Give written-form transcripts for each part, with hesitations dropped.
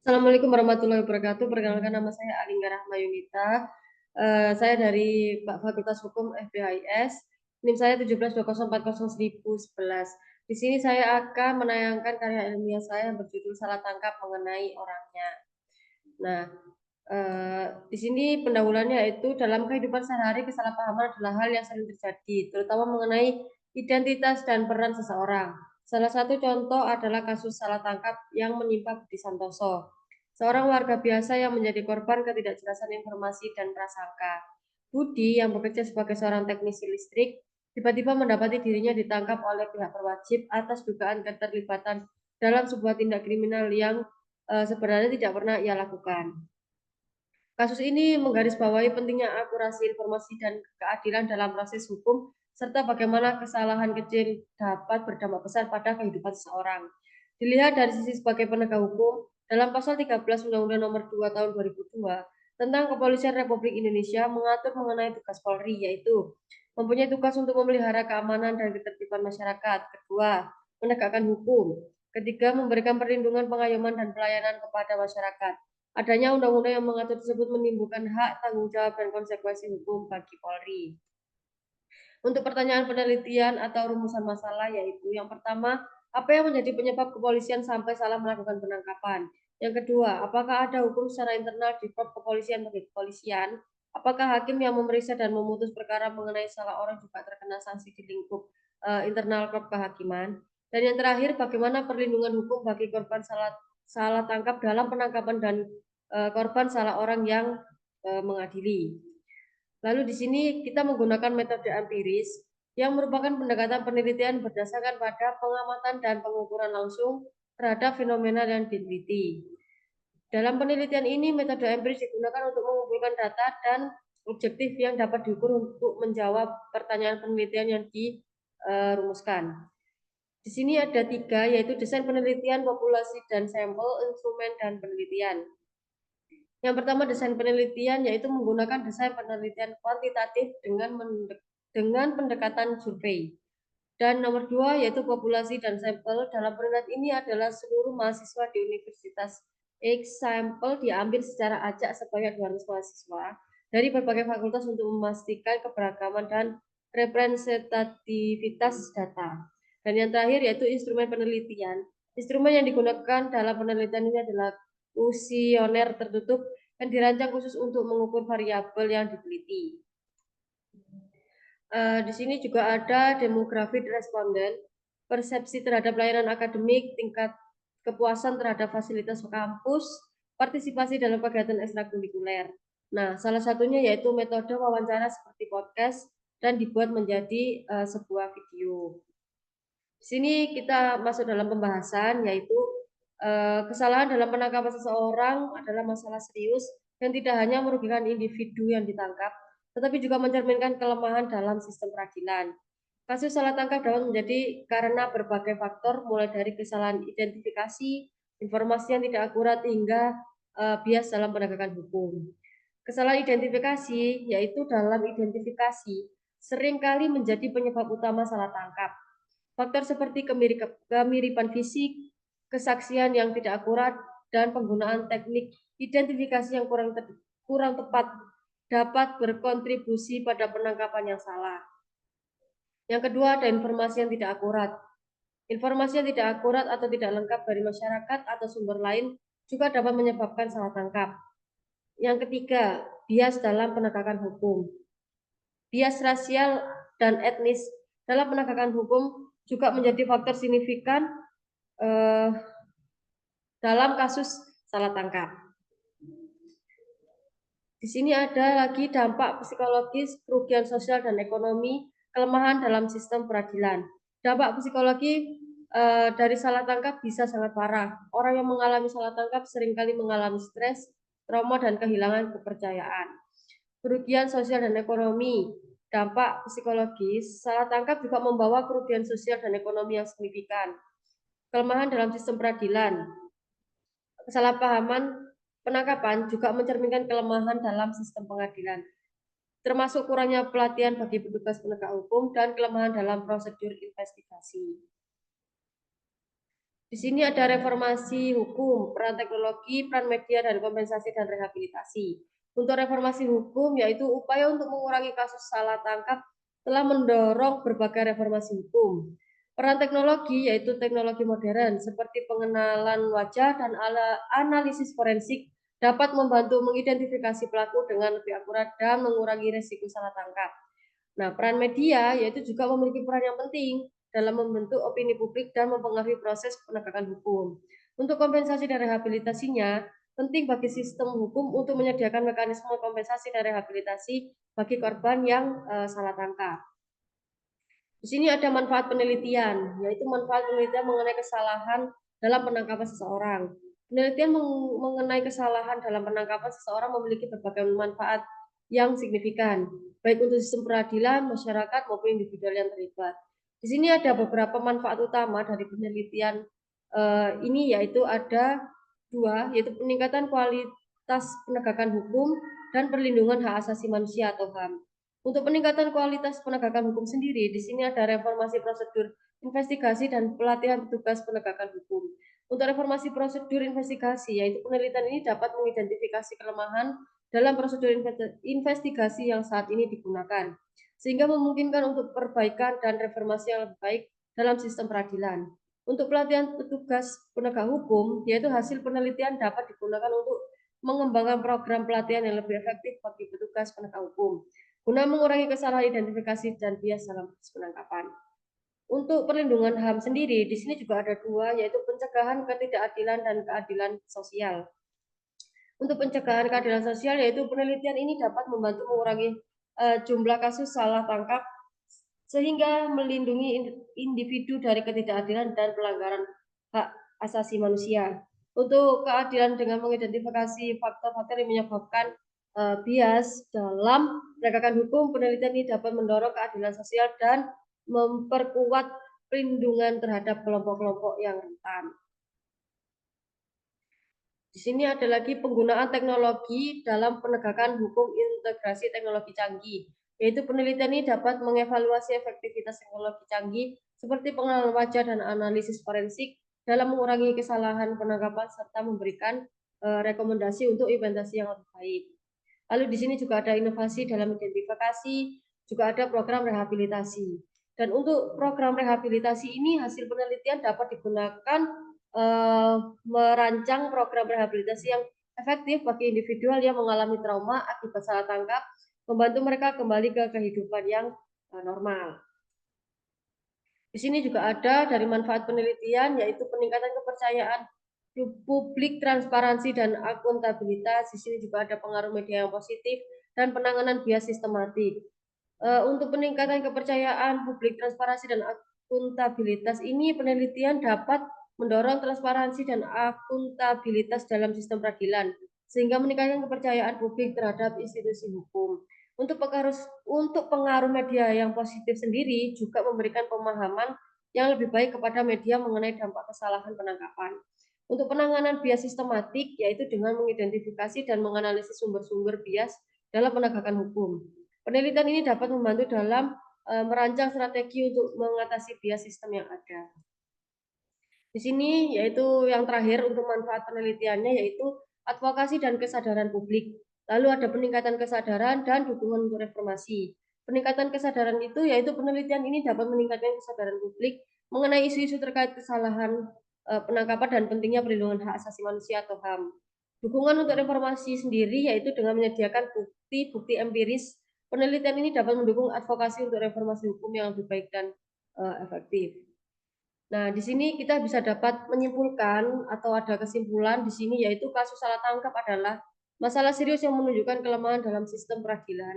Assalamualaikum warahmatullahi wabarakatuh. Perkenalkan nama saya Alingga Rahma Yunita. Saya dari Fakultas Hukum FBHIS. NIM saya 1720401011. Di sini saya akan menayangkan karya ilmiah saya yang berjudul Salah Tangkap Mengenai Orangnya. Nah, di sini pendahuluannya yaitu dalam kehidupan sehari-hari kesalahpahaman adalah hal yang sering terjadi, terutama mengenai identitas dan peran seseorang. Salah satu contoh adalah kasus salah tangkap yang menimpa Budi Santoso, seorang warga biasa yang menjadi korban ketidakjelasan informasi dan prasangka. Budi yang bekerja sebagai seorang teknisi listrik tiba-tiba mendapati dirinya ditangkap oleh pihak berwajib atas dugaan keterlibatan dalam sebuah tindak kriminal yang sebenarnya tidak pernah ia lakukan. Kasus ini menggarisbawahi pentingnya akurasi informasi dan keadilan dalam proses hukum, serta bagaimana kesalahan kecil dapat berdampak besar pada kehidupan seseorang. Dilihat dari sisi sebagai penegak hukum, dalam pasal 13 Undang-Undang Nomor 2 Tahun 2002 tentang Kepolisian Republik Indonesia mengatur mengenai tugas Polri, yaitu mempunyai tugas untuk memelihara keamanan dan ketertiban masyarakat. Kedua, menegakkan hukum. Ketiga, memberikan perlindungan, pengayoman, dan pelayanan kepada masyarakat. Adanya undang-undang yang mengatur tersebut menimbulkan hak, tanggung jawab, dan konsekuensi hukum bagi Polri. Untuk pertanyaan penelitian atau rumusan masalah yaitu yang pertama, apa yang menjadi penyebab kepolisian sampai salah melakukan penangkapan? Yang kedua, apakah ada hukum secara internal di kepolisian bagi kepolisian? Apakah hakim yang memeriksa dan memutus perkara mengenai salah orang juga terkena sanksi di lingkup internal klub kehakiman? Dan yang terakhir, bagaimana perlindungan hukum bagi korban salah tangkap dalam penangkapan dan korban salah orang yang mengadili. Lalu di sini kita menggunakan metode empiris yang merupakan pendekatan penelitian berdasarkan pada pengamatan dan pengukuran langsung terhadap fenomena yang diteliti. Dalam penelitian ini, metode empiris digunakan untuk mengumpulkan data dan objektif yang dapat diukur untuk menjawab pertanyaan penelitian yang dirumuskan. Di sini ada 3, yaitu desain penelitian, populasi dan sampel, instrumen, dan penelitian. Yang pertama, desain penelitian, yaitu menggunakan desain penelitian kuantitatif dengan pendekatan survei. Dan nomor 2, yaitu populasi dan sampel. Dalam penelitian ini adalah seluruh mahasiswa di Universitas X. Sampel diambil secara acak sebanyak 200 mahasiswa dari berbagai fakultas untuk memastikan keberagaman dan representativitas data. Dan yang terakhir yaitu instrumen penelitian. Instrumen yang digunakan dalam penelitian ini adalah kuesioner tertutup yang dirancang khusus untuk mengukur variabel yang diteliti. Di sini juga ada demografi responden, persepsi terhadap layanan akademik, tingkat kepuasan terhadap fasilitas kampus, partisipasi dalam kegiatan ekstrakurikuler. Nah, salah satunya yaitu metode wawancara seperti podcast dan dibuat menjadi sebuah video. Di sini kita masuk dalam pembahasan yaitu kesalahan dalam penangkapan seseorang adalah masalah serius dan tidak hanya merugikan individu yang ditangkap, tetapi juga mencerminkan kelemahan dalam sistem peradilan. Kasus salah tangkap dapat menjadi karena berbagai faktor, mulai dari kesalahan identifikasi, informasi yang tidak akurat, hingga bias dalam penegakan hukum. Kesalahan identifikasi, yaitu dalam identifikasi, seringkali menjadi penyebab utama salah tangkap. Faktor seperti kemiripan fisik, kesaksian yang tidak akurat, dan penggunaan teknik identifikasi yang kurang tepat dapat berkontribusi pada penangkapan yang salah. Yang kedua, ada informasi yang tidak akurat. Informasi yang tidak akurat atau tidak lengkap dari masyarakat atau sumber lain juga dapat menyebabkan salah tangkap. Yang ketiga, bias dalam penegakan hukum. Bias rasial dan etnis dalam penegakan hukum juga menjadi faktor signifikan dalam kasus salah tangkap. Di sini ada lagi dampak psikologis, kerugian sosial dan ekonomi, kelemahan dalam sistem peradilan. Dampak psikologi dari salah tangkap bisa sangat parah. Orang yang mengalami salah tangkap seringkali mengalami stres, trauma, dan kehilangan kepercayaan. Kerugian sosial dan ekonomi. Dampak psikologis, salah tangkap juga membawa kerugian sosial dan ekonomi yang signifikan. Kelemahan dalam sistem peradilan. Kesalahpahaman penangkapan juga mencerminkan kelemahan dalam sistem pengadilan, termasuk kurangnya pelatihan bagi petugas penegak hukum dan kelemahan dalam prosedur investigasi. Di sini ada reformasi hukum, peran teknologi, peran media, dan kompensasi dan rehabilitasi. Untuk reformasi hukum, yaitu upaya untuk mengurangi kasus salah tangkap telah mendorong berbagai reformasi hukum. Peran teknologi, yaitu teknologi modern, seperti pengenalan wajah dan analisis forensik, dapat membantu mengidentifikasi pelaku dengan lebih akurat dan mengurangi risiko salah tangkap. Nah, peran media, yaitu juga memiliki peran yang penting dalam membentuk opini publik dan mempengaruhi proses penegakan hukum. Untuk kompensasi dan rehabilitasinya, penting bagi sistem hukum untuk menyediakan mekanisme kompensasi dan rehabilitasi bagi korban yang salah tangkap. Di sini ada manfaat penelitian, yaitu manfaat penelitian mengenai kesalahan dalam penangkapan seseorang. Penelitian mengenai kesalahan dalam penangkapan seseorang memiliki berbagai manfaat yang signifikan, baik untuk sistem peradilan, masyarakat, maupun individu yang terlibat. Di sini ada beberapa manfaat utama dari penelitian ini, yaitu ada dua, yaitu peningkatan kualitas penegakan hukum dan perlindungan hak asasi manusia atau HAM. Untuk peningkatan kualitas penegakan hukum sendiri, di sini ada reformasi prosedur investigasi dan pelatihan petugas penegakan hukum. Untuk reformasi prosedur investigasi, yaitu penelitian ini dapat mengidentifikasi kelemahan dalam prosedur investigasi yang saat ini digunakan, sehingga memungkinkan untuk perbaikan dan reformasi yang lebih baik dalam sistem peradilan. Untuk pelatihan petugas penegak hukum, yaitu hasil penelitian dapat digunakan untuk mengembangkan program pelatihan yang lebih efektif bagi petugas penegak hukum guna mengurangi kesalahan identifikasi dan bias dalam proses penangkapan. Untuk perlindungan HAM sendiri, di sini juga ada dua, yaitu pencegahan ketidakadilan dan keadilan sosial. Untuk pencegahan keadilan sosial, yaitu penelitian ini dapat membantu mengurangi jumlah kasus salah tangkap sehingga melindungi individu dari ketidakadilan dan pelanggaran hak asasi manusia. Untuk keadilan dengan mengidentifikasi faktor-faktor yang menyebabkan bias dalam penegakan hukum, penelitian ini dapat mendorong keadilan sosial dan memperkuat perlindungan terhadap kelompok-kelompok yang rentan. Di sini ada lagi penggunaan teknologi dalam penegakan hukum integrasi teknologi canggih, yaitu penelitian ini dapat mengevaluasi efektivitas teknologi canggih seperti pengenalan wajah dan analisis forensik dalam mengurangi kesalahan penangkapan serta memberikan rekomendasi untuk implementasi yang lebih baik. Lalu di sini juga ada inovasi dalam identifikasi, juga ada program rehabilitasi. Dan untuk program rehabilitasi ini hasil penelitian dapat digunakan merancang program rehabilitasi yang efektif bagi individual yang mengalami trauma akibat salah tangkap, membantu mereka kembali ke kehidupan yang normal. Di sini juga ada dari manfaat penelitian, yaitu peningkatan kepercayaan publik, transparansi, dan akuntabilitas. Di sini juga ada pengaruh media yang positif dan penanganan bias sistematik. Untuk peningkatan kepercayaan publik, transparansi, dan akuntabilitas ini penelitian dapat mendorong transparansi dan akuntabilitas dalam sistem peradilan, sehingga meningkatkan kepercayaan publik terhadap institusi hukum. Untuk pengaruh media yang positif sendiri juga memberikan pemahaman yang lebih baik kepada media mengenai dampak kesalahan penangkapan. Untuk penanganan bias sistematik, yaitu dengan mengidentifikasi dan menganalisis sumber-sumber bias dalam penegakan hukum. Penelitian ini dapat membantu dalam merancang strategi untuk mengatasi bias sistem yang ada. Di sini yaitu yang terakhir untuk manfaat penelitiannya, yaitu advokasi dan kesadaran publik. Lalu ada peningkatan kesadaran dan dukungan untuk reformasi. Peningkatan kesadaran itu yaitu penelitian ini dapat meningkatkan kesadaran publik mengenai isu-isu terkait kesalahan penangkapan dan pentingnya perlindungan hak asasi manusia atau HAM. Dukungan untuk reformasi sendiri yaitu dengan menyediakan bukti-bukti empiris. Penelitian ini dapat mendukung advokasi untuk reformasi hukum yang lebih baik dan efektif. Nah, di sini kita bisa dapat menyimpulkan atau ada kesimpulan di sini, yaitu kasus salah tangkap adalah masalah serius yang menunjukkan kelemahan dalam sistem peradilan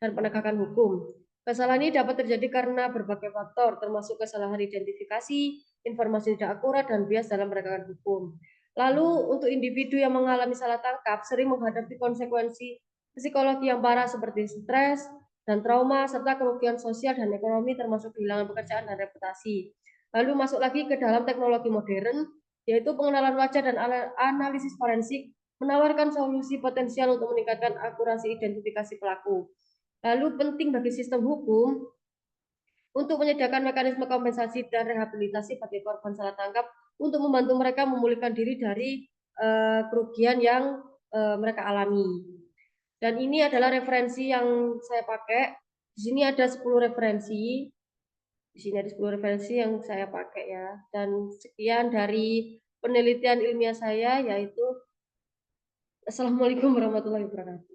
dan penegakan hukum. Kesalahan ini dapat terjadi karena berbagai faktor, termasuk kesalahan identifikasi, informasi tidak akurat, dan bias dalam penegakan hukum. Lalu untuk individu yang mengalami salah tangkap sering menghadapi konsekuensi psikologi yang parah seperti stres dan trauma, serta kerugian sosial dan ekonomi termasuk kehilangan pekerjaan dan reputasi. Lalu masuk lagi ke dalam teknologi modern, yaitu pengenalan wajah dan analisis forensik menawarkan solusi potensial untuk meningkatkan akurasi identifikasi pelaku. Lalu penting bagi sistem hukum untuk menyediakan mekanisme kompensasi dan rehabilitasi bagi korban salah tangkap untuk membantu mereka memulihkan diri dari kerugian yang mereka alami. Dan ini adalah referensi yang saya pakai. Di sini ada 10 referensi. Di sini ada 10 referensi yang saya pakai ya. Dan sekian dari penelitian ilmiah saya, yaitu Assalamualaikum warahmatullahi wabarakatuh.